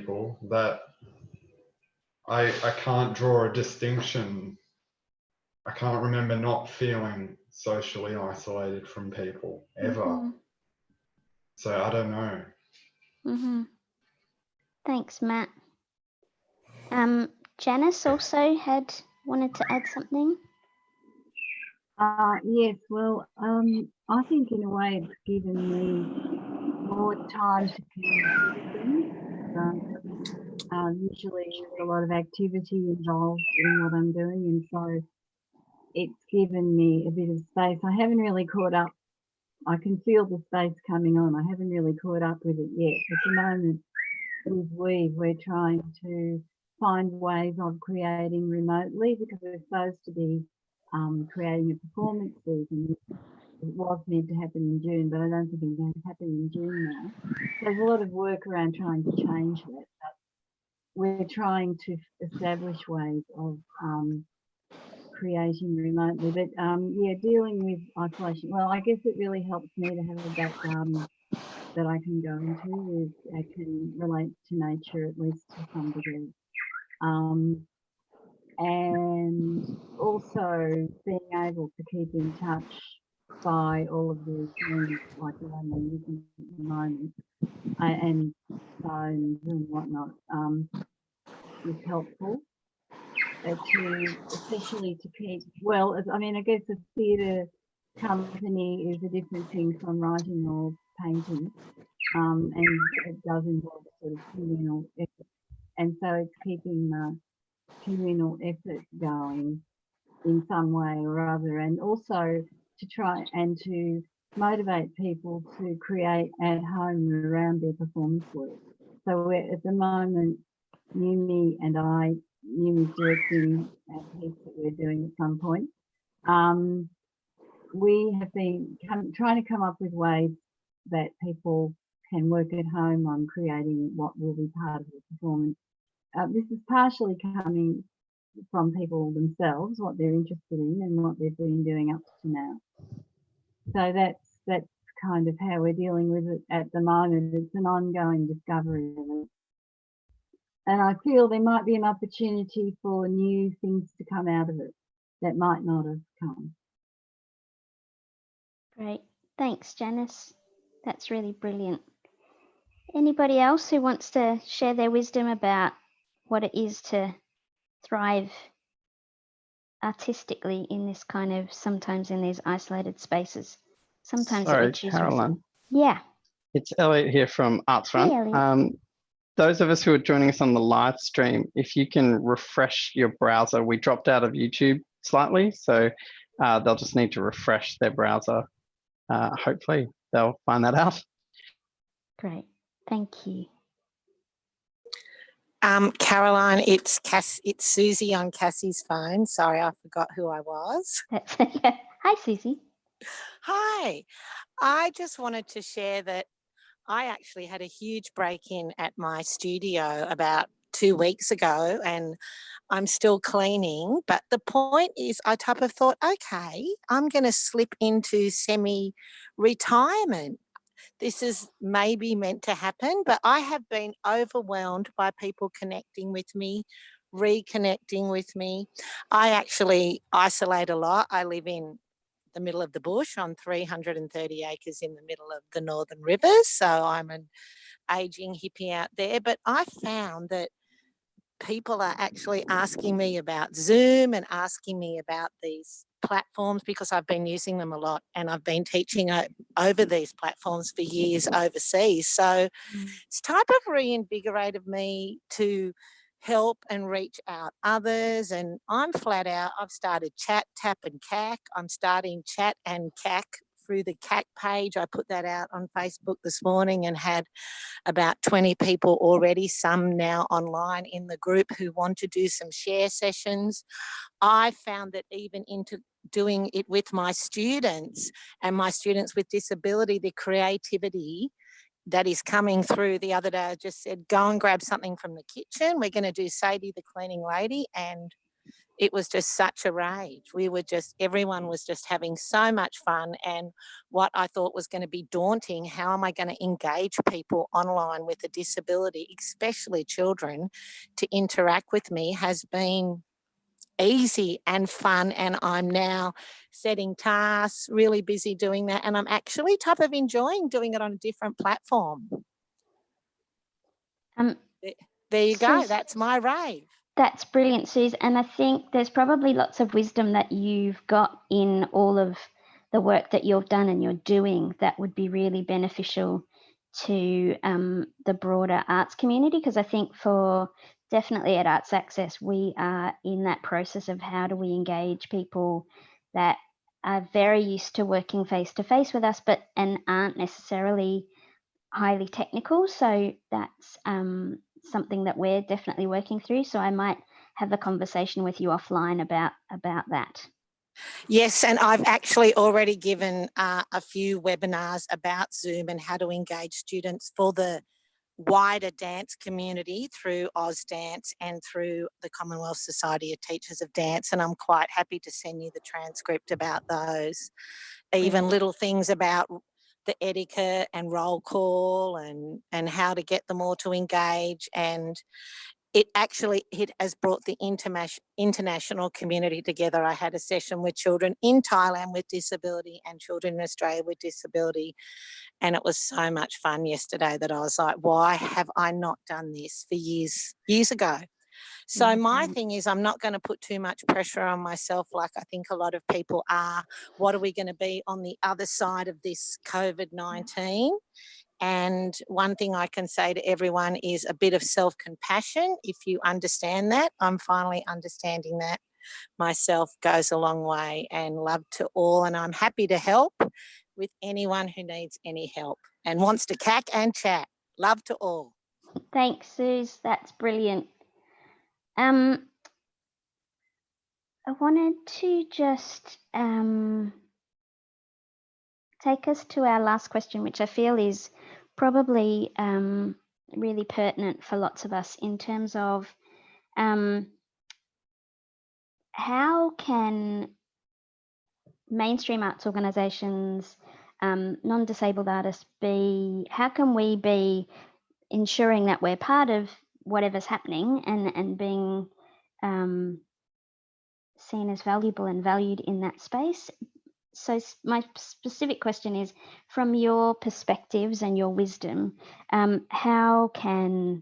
people that I can't draw a distinction. I can't remember not feeling socially isolated from people ever. So I don't know. Thanks, Matt. Janice also wanted to add something. Yes, well, I think in a way it's given me more time to consider things. Usually there's a lot of activity involved in what I'm doing, and so it's given me a bit of space. I haven't really caught up. I can feel the space coming on. I haven't really caught up with it yet. At the moment, with Weave, we're trying to find ways of creating remotely because we're supposed to be creating a performance season. It was meant to happen in June, but I don't think it's going to happen in June now. There's a lot of work around trying to change that. But we're trying to establish ways of creating remotely. But yeah, dealing with isolation. Well, I guess it really helps me to have a back garden that I can go into. I can relate to nature at least to some degree. And also being able to keep in touch by all of these means, like the one we're using at the moment, and phones and whatnot, is helpful. Especially to keep, well, I mean, I guess a theatre company is a different thing from writing or painting, and it does involve sort of communal effort. And so it's keeping the communal effort going in some way or other, and also to try and to motivate people to create at home around their performance work. So we're at the moment, Yumi and I, Yumi's directing a piece that we're doing at some point. We have been trying to come up with ways that people can work at home on creating what will be part of the performance. This is partially coming from people themselves, what they're interested in and what they've been doing up to now. So that's kind of how we're dealing with it at the moment. It's an ongoing discovery, really. And I feel there might be an opportunity for new things to come out of it that might not have come. Great. Thanks, Janice. That's really brilliant. Anybody else who wants to share their wisdom about what it is to thrive artistically in this kind of, sometimes in these isolated spaces? Sometimes Sorry, we choose. Caroline. Yeah. It's Elliot here from Artsfront. Hey, Elliot. Those of us who are joining us on the live stream, if you can refresh your browser, we dropped out of YouTube slightly, so they'll just need to refresh their browser. Hopefully they'll find that out. Great, thank you. Caroline, it's Susie on Cassie's phone. Sorry, I forgot who I was. That's okay. Hi, Susie. Hi. I just wanted to share that I actually had a huge break-in at my studio about 2 weeks ago, and I'm still cleaning. But the point is, I type of thought, okay, I'm going to slip into semi-retirement. This is maybe meant to happen, but I have been overwhelmed by people connecting with me, reconnecting with me. I actually isolate a lot. I live in the middle of the bush on 330 acres in the middle of the Northern Rivers. So I'm an aging hippie out there. But I found that people are actually asking me about Zoom and asking me about these platforms because I've been using them a lot and I've been teaching over these platforms for years overseas. So it's type of reinvigorated me to help and reach out others. And I'm flat out, I've started Chat, Tap and CAC. I'm starting Chat and CAC through the CAC page. I put that out on Facebook this morning and had about 20 people already, some now online in the group who want to do some share sessions. I found that even into doing it with my students and my students with disability, the creativity that is coming through. The other day I just said, go and grab something from the kitchen. We're going to do Sadie the cleaning lady, and it was just such a rage. Everyone was just having so much fun. And what I thought was going to be daunting, how am I going to engage people online with a disability, especially children, to interact with me, has been easy and fun. And I'm now setting tasks, really busy doing that. And I'm actually type of enjoying doing it on a different platform. There you go. Suze, That's my rave. that's brilliant, Suze. And I think there's probably lots of wisdom that you've got in all of the work that you've done and you're doing that would be really beneficial to the broader arts community. Because I think for definitely at Arts Access, we are in that process of how do we engage people that are very used to working face to face with us, and aren't necessarily highly technical. So that's something that we're definitely working through. So I might have a conversation with you offline about that. Yes, and I've actually already given a few webinars about Zoom and how to engage students for the wider dance community through AusDance and through the Commonwealth Society of Teachers of Dance. And I'm quite happy to send you the transcript about those. Even little things about the etiquette and roll call and how to get them all to engage. And it has brought the international community together. I had a session with children in Thailand with disability and children in Australia with disability. And it was so much fun yesterday that I was like, why have I not done this for years ago? So my thing is, I'm not going to put too much pressure on myself like I think a lot of people are. What are we going to be on the other side of this COVID-19? And one thing I can say to everyone is a bit of self-compassion. If you understand that, I'm finally understanding that myself, goes a long way. And love to all. And I'm happy to help with anyone who needs any help and wants to cack and chat. Love to all. Thanks, Suze. That's brilliant. I wanted to just take us to our last question, which I feel is probably really pertinent for lots of us in terms of how can mainstream arts organisations, non-disabled artists how can we be ensuring that we're part of whatever's happening and being seen as valuable and valued in that space? So my specific question is, from your perspectives and your wisdom, how can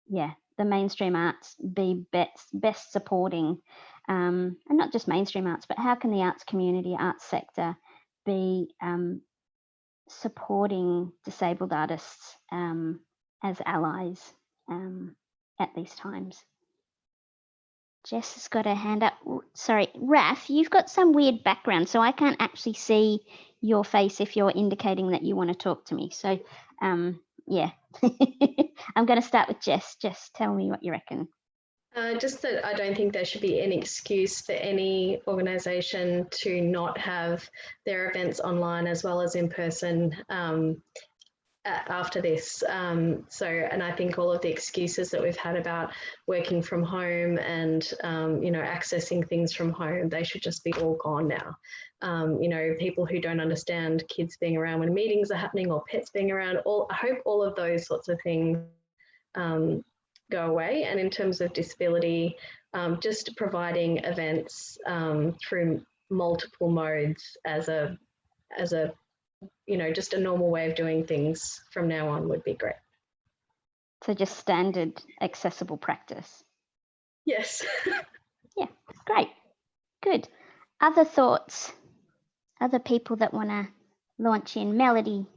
the mainstream arts be best supporting, and not just mainstream arts, but how can the arts community, arts sector be supporting disabled artists as allies at these times? Jess has got her hand up. Sorry, Raf, you've got some weird background, so I can't actually see your face if you're indicating that you want to talk to me. So, yeah, I'm going to start with Jess. Jess, tell me what you reckon. Just that I don't think there should be any excuse for any organisation to not have their events online as well as in person after this. And I think all of the excuses that we've had about working from home and, accessing things from home, they should just be all gone now. People who don't understand kids being around when meetings are happening or pets being around, I hope all of those sorts of things go away. And in terms of disability, just providing events through multiple modes as a just a normal way of doing things from now on would be great. So just standard accessible practice. Yes. Yeah, great. Good. Other thoughts? Other people that want to launch in? Melody.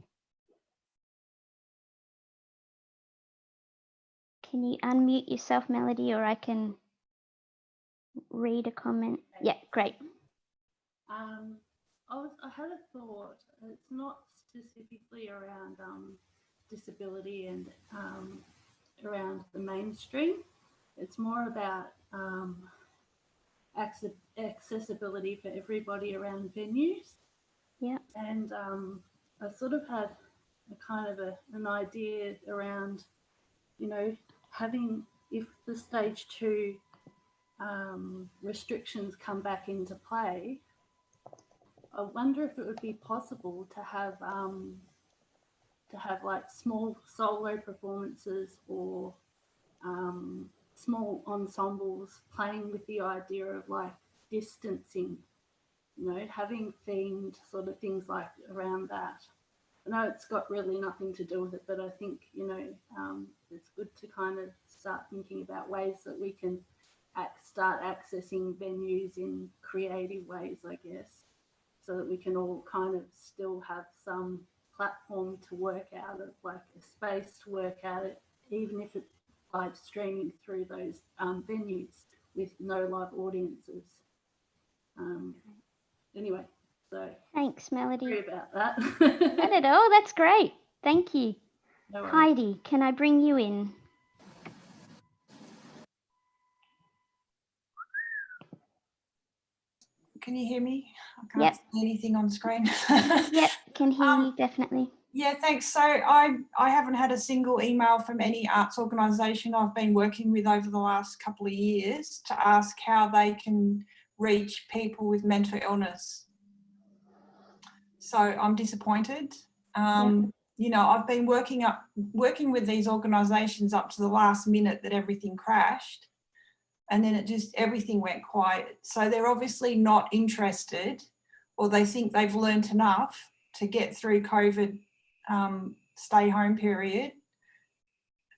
Can you unmute yourself, Melody, or I can read a comment? Yeah, great. I had a thought. It's not specifically around disability and around the mainstream. It's more about accessibility for everybody around venues. Yeah. And I sort of had a kind of an idea around, having, if the stage 2 restrictions come back into play, I wonder if it would be possible to have like small solo performances or small ensembles playing with the idea of like distancing, you know, having themed sort of things like around that. I know it's got really nothing to do with it, but I think, you know, it's good to kind of start thinking about ways that we can start accessing venues in creative ways, I guess, so that we can all kind of still have some platform to work out of, like a space to work out it, even if it's live streaming through those venues with no live audiences. Anyway, so Thanks, Melody. sorry about that. Not at all. That's great. Thank you. No worries. Heidi, can I bring you in? Can you hear me? I can't Yep. see anything on screen. Yep, can hear you definitely. Yeah, thanks. So I haven't had a single email from any arts organisation I've been working with over the last couple of years to ask how they can reach people with mental illness. So I'm disappointed. You know, I've been working with these organisations up to the last minute that everything crashed, and then everything went quiet. So they're obviously not interested, or they think they've learnt enough to get through COVID stay home period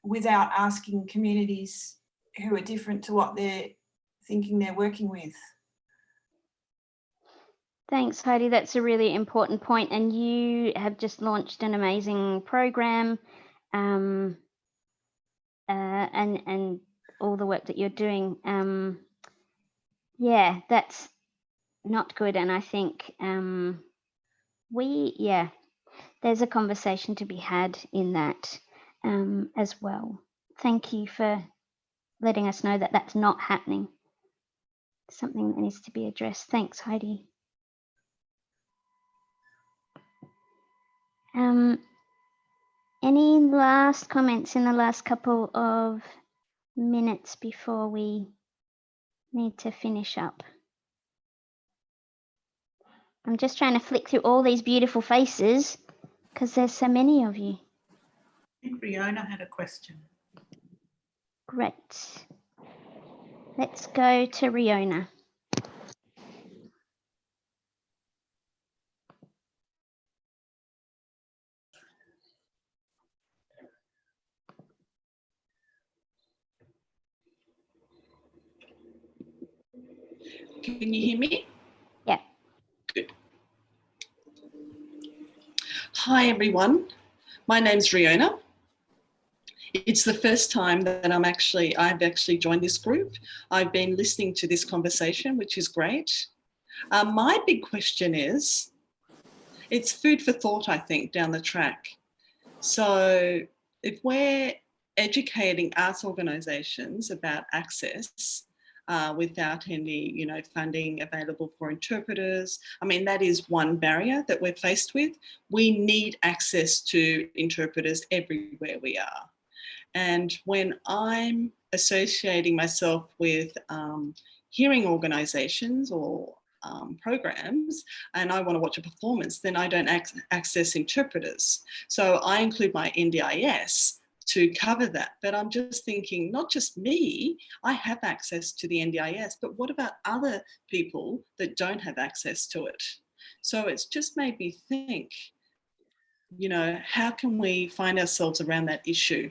without asking communities who are different to what they're thinking they're working with. Thanks, Heidi. That's a really important point. And you have just launched an amazing program, and all the work that you're doing. Yeah, that's not good. And I think there's a conversation to be had in that as well. Thank you for letting us know that that's not happening. Something that needs to be addressed. Thanks, Heidi. Any last comments in the last couple of minutes before we need to finish up? I'm just trying to flick through all these beautiful faces because there's so many of you. I think Riona had a question. Great. Let's go to Riona. Can you hear me? Yeah. Good. Hi, everyone. My name's Riona. It's the first time that I've actually joined this group. I've been listening to this conversation, which is great. My big question is, it's food for thought, I think, down the track. So if we're educating arts organisations about access without any, funding available for interpreters, I mean, that is one barrier that we're faced with. We need access to interpreters everywhere we are. And when I'm associating myself with hearing organisations or programs, and I want to watch a performance, then I don't access interpreters. So I include my NDIS to cover that. But I'm just thinking, not just me, I have access to the NDIS, but what about other people that don't have access to it? So it's just made me think, how can we find ourselves around that issue?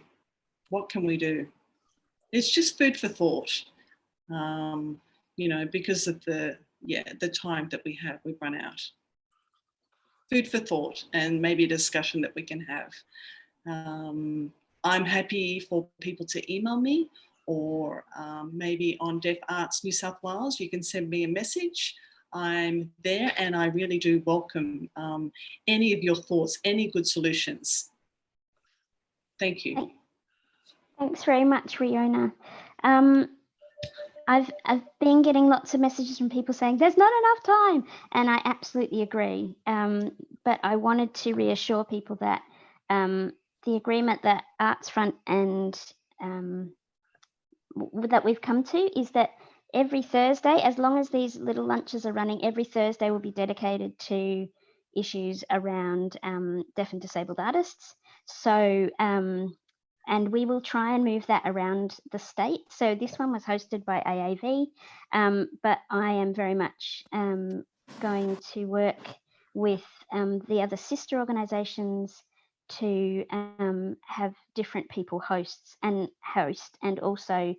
What can we do? It's just food for thought, because of the time that we have, we've run out. Food for thought, and maybe a discussion that we can have. I'm happy for people to email me, or maybe on Deaf Arts New South Wales, you can send me a message. I'm there, and I really do welcome any of your thoughts, any good solutions. Thank you. Thanks very much, Riona. I've been getting lots of messages from people saying there's not enough time, and I absolutely agree. But I wanted to reassure people that the agreement that Arts Front and that we've come to is that every Thursday, as long as these little lunches are running, every Thursday will be dedicated to issues around deaf and disabled artists. So, and we will try and move that around the state. So this one was hosted by AAV, but I am very much going to work with the other sister organisations to have different people host, and also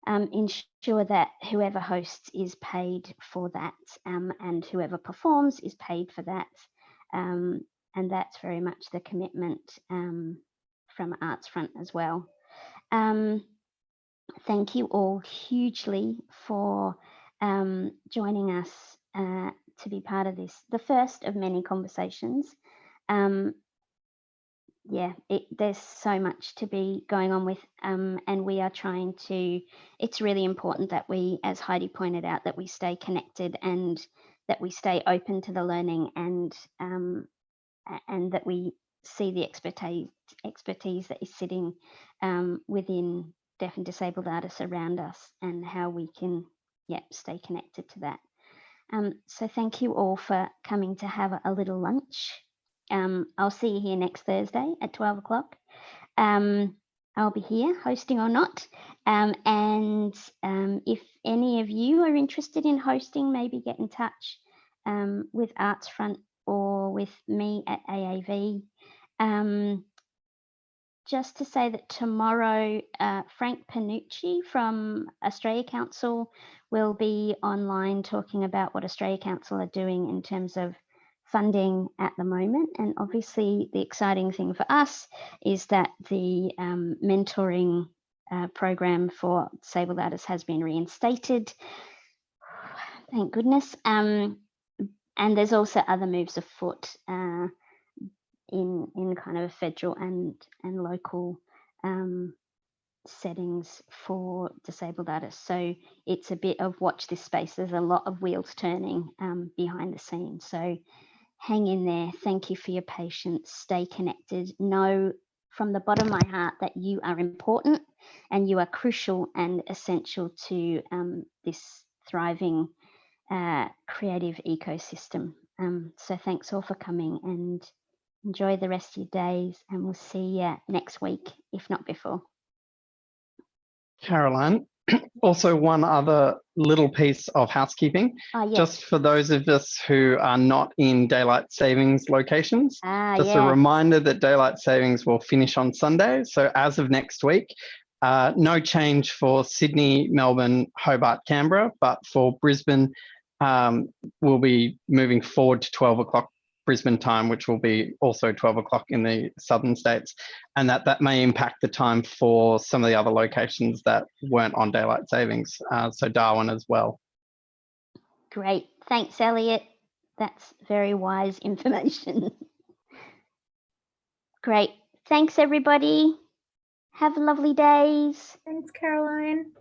ensure that whoever hosts is paid for that, and whoever performs is paid for that. And that's very much the commitment from Arts Front as well. Thank you all hugely for joining us to be part of this, the first of many conversations. Yeah, there's so much to be going on with, and we are trying to, it's really important that we, as Heidi pointed out, that we stay connected and that we stay open to the learning, and that we see the expertise that is sitting within deaf and disabled artists around us, and how we can stay connected to that. So thank you all for coming to have a little lunch. I'll see you here next Thursday at 12 o'clock. I'll be here, hosting or not. And if any of you are interested in hosting, maybe get in touch with Arts Front or with me at AAV. Just to say that tomorrow, Frank Panucci from Australia Council will be online talking about what Australia Council are doing in terms of funding at the moment. And obviously the exciting thing for us is that the mentoring program for disabled artists has been reinstated. Thank goodness. And there's also other moves afoot in kind of federal and local settings for disabled artists. So it's a bit of watch this space. There's a lot of wheels turning behind the scenes. So hang in there. Thank you for your patience. Stay connected. Know from the bottom of my heart that you are important and you are crucial and essential to this thriving creative ecosystem. So thanks all for coming, and enjoy the rest of your days, and we'll see you next week, if not before. Caroline, also one other little piece of housekeeping, Yes. just for those of us who are not in daylight savings locations, just a reminder that daylight savings will finish on Sunday. So as of next week, no change for Sydney, Melbourne, Hobart, Canberra, but for Brisbane, we'll be moving forward to 12 o'clock Brisbane time, which will be also 12 o'clock in the southern states, and that may impact the time for some of the other locations that weren't on daylight savings, so Darwin as well. Great, thanks Elliot, that's very wise information. Great, thanks everybody, have lovely days. Thanks Caroline.